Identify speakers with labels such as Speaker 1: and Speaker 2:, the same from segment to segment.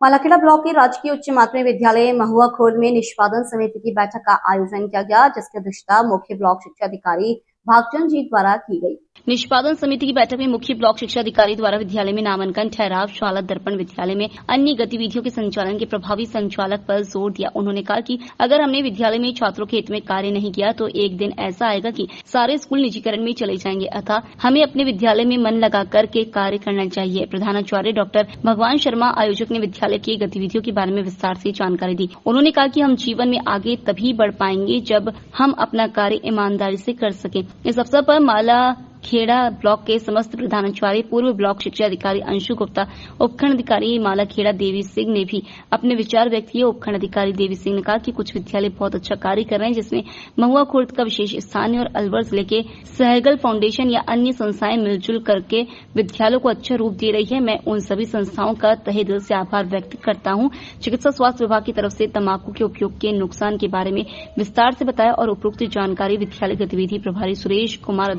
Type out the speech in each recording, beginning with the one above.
Speaker 1: Malakheda block के राजकीय उच्च माध्यमिक विद्यालय महुआ खुर्द में निष्पादन समिति की बैठक का आयोजन किया गया, जिसकी अध्यक्षता मुख्य ब्लॉक शिक्षा अधिकारी भागचंद जी द्वारा की गई।
Speaker 2: निष्पादन समिति की बैठक में मुख्य ब्लॉक शिक्षा अधिकारी द्वारा विद्यालय में नामांकन, ठहराव, शाला दर्पण, विद्यालय में अन्य गतिविधियों के संचालन के प्रभावी संचालक पर जोर दिया। उन्होंने कहा कि अगर हमने विद्यालय में छात्रों के हित में कार्य नहीं किया तो एक दिन ऐसा आएगा कि सारे स्कूल निजीकरण में चले जाएंगे। अतः हमें अपने विद्यालय में मन लगा करके कार्य करना चाहिए। प्रधानाचार्य डॉक्टर भगवान शर्मा आयोजक ने विद्यालय की गतिविधियों के बारे में विस्तार से जानकारी दी। उन्होंने कहा कि हम जीवन में आगे तभी बढ़ पाएंगे जब हम अपना कार्य ईमानदारी से कर सकें। इस अवसर पर मालाखेड़ा ब्लॉक के समस्त प्रधानाचार्य, पूर्व ब्लॉक शिक्षा अधिकारी अंशु गुप्ता, उपखंड अधिकारी मालाखेड़ा देवी सिंह ने भी अपने विचार व्यक्त किए। उपखंड अधिकारी देवी सिंह ने कहा कि कुछ विद्यालय बहुत अच्छा कार्य कर रहे हैं, जिसमें महुआ खुर्द का विशेष स्थान है और अलवर जिले के सहगल फाउंडेशन या अन्य संस्थाएं मिलजुल करके विद्यालयों को अच्छा रूप दे रही है। मैं उन सभी संस्थाओं का तहे दिल से आभार व्यक्त करता हूं। चिकित्सा स्वास्थ्य विभाग की तरफ से तंबाकू के उपयोग के नुकसान के बारे में विस्तार से बताया और उपरोक्त जानकारी विद्यालय गतिविधि प्रभारी सुरेश कुमार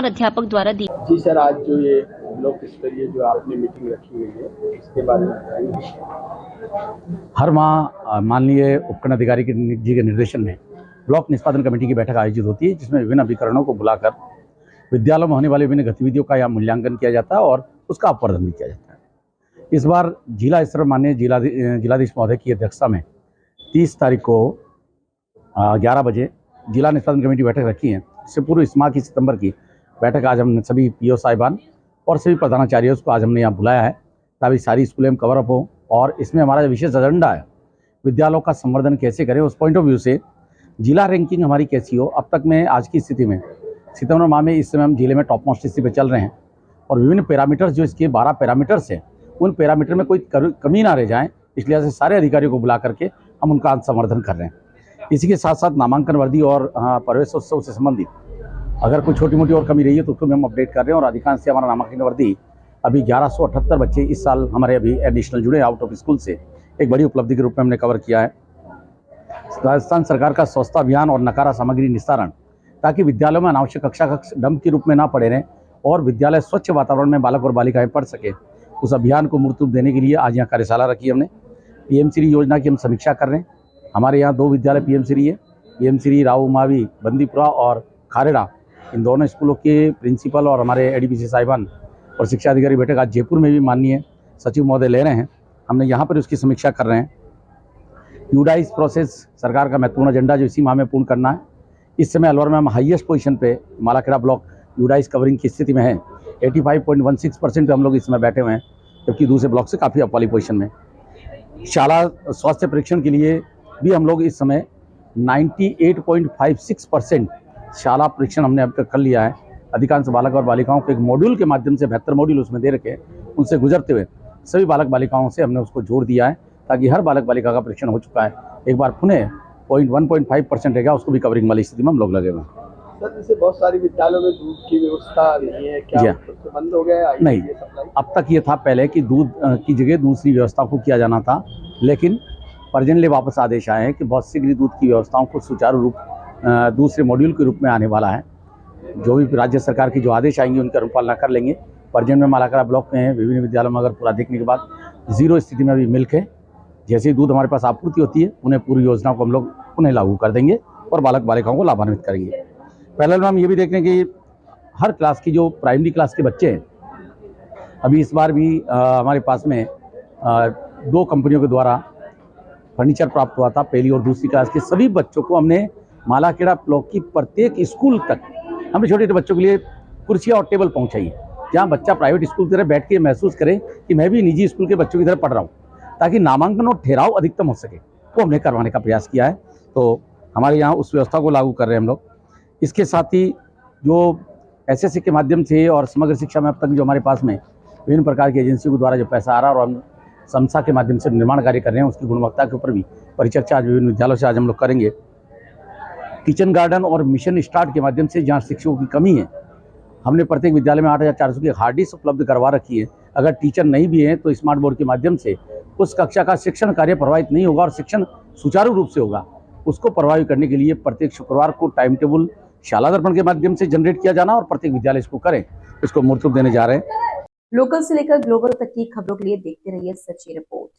Speaker 2: अध्यापक द्वारा दी।
Speaker 3: जी सर, आज जो ये ब्लॉक स्तरीय जो आपने मीटिंग रखी हुई है, इसके बारे में बताएंगे।
Speaker 4: हर माह माननीय उपखंड अधिकारी जी के निर्देशन में ब्लॉक निष्पादन कमेटी की बैठक आयोजित होती है, जिसमें विभिन्न अभिकरणों को बुलाकर विद्यालयों में होने वाले विभिन्न गतिविधियों का यहाँ मूल्यांकन किया जाता है और उसका अपर्दन भी किया जाता है। इस बार जिला स्तर माननीय जिलाधीश महोदय की अध्यक्षता में 30 तारीख को 11 बजे जिला निष्पादन कमेटी बैठक रखी है। इससे पूर्व इस माह की सितंबर की बैठक आज हमने सभी पीओ साहिबान और सभी प्रधानाचार्यों को आज हमने यहाँ बुलाया है, ताकि सारी स्कूलें हम कवर अप हो। और इसमें हमारा विशेष एजेंडा है विद्यालयों का संवर्धन कैसे करें, उस पॉइंट ऑफ व्यू से जिला रैंकिंग हमारी कैसी हो। अब तक में आज की स्थिति में सितंबर माह में इस समय हम जिले में टॉप मोस्ट स्थिति पर चल रहे हैं और विभिन्न पैरामीटर्स जो इसके 12 पैरामीटर्स हैं, उन पैरामीटर में कोई कमी ना रह जाए, इसलिए से सारे अधिकारियों को बुला करके हम उनका संवर्धन कर रहे हैं। इसी के साथ साथ नामांकन वर्दी और प्रवेशोत्सव से संबंधित अगर कोई छोटी मोटी और कमी रही है तो उसको भी हम अपडेट कर रहे हैं। और अधिकांश से हमारा नामांकन वर्दी अभी 1178 बच्चे इस साल हमारे अभी एडिशनल जुड़े आउट ऑफ स्कूल से, एक बड़ी उपलब्धि के रूप में हमने कवर किया है। राजस्थान सरकार का स्वच्छता अभियान और नकारा सामग्री निस्तारण, ताकि विद्यालयों में अनावश्यक कक्षा कक्ष डंप के रूप में ना पड़े रहें और विद्यालय स्वच्छ वातावरण में बालक और बालिकाएं पढ़ सके, उस अभियान को मूर्त रूप देने के लिए आज यहाँ कार्यशाला रखी हमने। पीएम श्री योजना की हम समीक्षा कर रहे हैं। हमारे यहाँ 2 विद्यालय पीएम श्री है, पीएम श्री राव मावी बंदीपुरा और खारेड़ा, इन दोनों स्कूलों के प्रिंसिपल और हमारे एडीपीसी साहिबान और शिक्षा अधिकारी बैठक आज जयपुर में भी माननीय सचिव महोदय ले रहे हैं। हमने यहाँ पर उसकी समीक्षा कर रहे हैं। यूडाइस प्रोसेस सरकार का महत्वपूर्ण एजेंडा जो इसी माह में पूर्ण करना है। इस समय अलवर में हम हाईएस्ट पोजीशन पे मालाखेड़ा ब्लॉक यूडाइस कवरिंग की स्थिति में है। 85.16% पे हम लोग इस समय बैठे हुए हैं, जबकि दूसरे ब्लॉक से काफ़ी अप वाली पोजीशन में। शाला स्वास्थ्य परीक्षण के लिए भी हम लोग इस समय 98.56% शाला परीक्षण हमने अब तक कर लिया है। अधिकांश बालक और बालिकाओं को एक मॉड्यूल के माध्यम से 72 मॉड्यूल उसमें दे रखे, उनसे गुजरते हुए सभी बालक बालिकाओं से हमने उसको जोड़ दिया है, ताकि हर बालक बालिका का परीक्षण हो चुका है। एक बार पुनः 1.5% रहेगा, उसको भी कवरिंग वाली स्थिति में हम लोग लगे हुए हैं।
Speaker 3: सर, जैसे बहुत सारी विद्यालयों में दूध की व्यवस्था नहीं है, क्या बंद हो गया?
Speaker 4: नहीं, अब तक ये था पहले कि दूध की जगह दूसरी व्यवस्था को किया जाना था, लेकिन पर्जन्य वापस आदेश आए हैं कि बहुत शीघ्र दूध की व्यवस्थाओं को सुचारू रूप दूसरे मॉड्यूल के रूप में आने वाला है। जो भी राज्य सरकार की जो आदेश आएंगे उनकी अनुपालना कर लेंगे। पर्जन्य में मालाखेड़ा ब्लॉक में विभिन्न विद्यालयों में अगर पूरा देखने के बाद 0 स्थिति में अभी मिल्क है। जैसे ही दूध हमारे पास आपूर्ति होती है, उन्हें पूरी योजना को हम लोग उन्हें लागू कर देंगे और बालक बालिकाओं को लाभान्वित करेंगे। पैरेलल में हम ये भी देख रहे हैं कि हर क्लास की जो प्राइमरी क्लास के बच्चे हैं, अभी इस बार भी हमारे पास में 2 कंपनियों के द्वारा फर्नीचर प्राप्त हुआ था। पहली और दूसरी क्लास के सभी बच्चों को हमने मालाखेड़ा ब्लॉक की प्रत्येक स्कूल तक हमने छोटे छोटे बच्चों के लिए कुर्सियाँ और टेबल पहुँचाई है, जहाँ बच्चा प्राइवेट स्कूल की तरह बैठ के महसूस करे कि मैं भी निजी स्कूल के बच्चों की तरह पढ़ रहा हूँ, ताकि नामांकन और ठहराव अधिकतम हो सके, वो हमने करवाने का प्रयास किया है। तो हमारे यहाँ उस व्यवस्था को लागू कर रहे हैं हम लोग। इसके साथ ही जो एसएससी के माध्यम से और समग्र शिक्षा में अब तक जो हमारे पास में विभिन्न प्रकार की एजेंसियों के द्वारा जो पैसा आ रहा है और हम संस्था के माध्यम से निर्माण कार्य कर रहे हैं, उसकी गुणवत्ता के ऊपर भी परिचर्चा आज विभिन्न विद्यालयों से आज हम लोग करेंगे। किचन गार्डन और मिशन स्टार्ट के माध्यम से जहाँ शिक्षकों की कमी है, हमने प्रत्येक विद्यालय में 8400 की हार्ड डिस्क उपलब्ध करवा रखी है। अगर टीचर नहीं भी हैं तो स्मार्ट बोर्ड के माध्यम से उस कक्षा का शिक्षण कार्य प्रभावित नहीं होगा और शिक्षण सुचारू रूप से होगा। उसको प्रभावित करने के लिए प्रत्येक शुक्रवार को टाइम टेबल शाला दर्पण के माध्यम से जनरेट किया जाना और प्रत्येक विद्यालय इसको करें, इसको मूर्त रूप देने जा रहे हैं।
Speaker 1: लोकल से लेकर ग्लोबल तक की खबरों के लिए देखते रहिए सच्ची रिपोर्ट।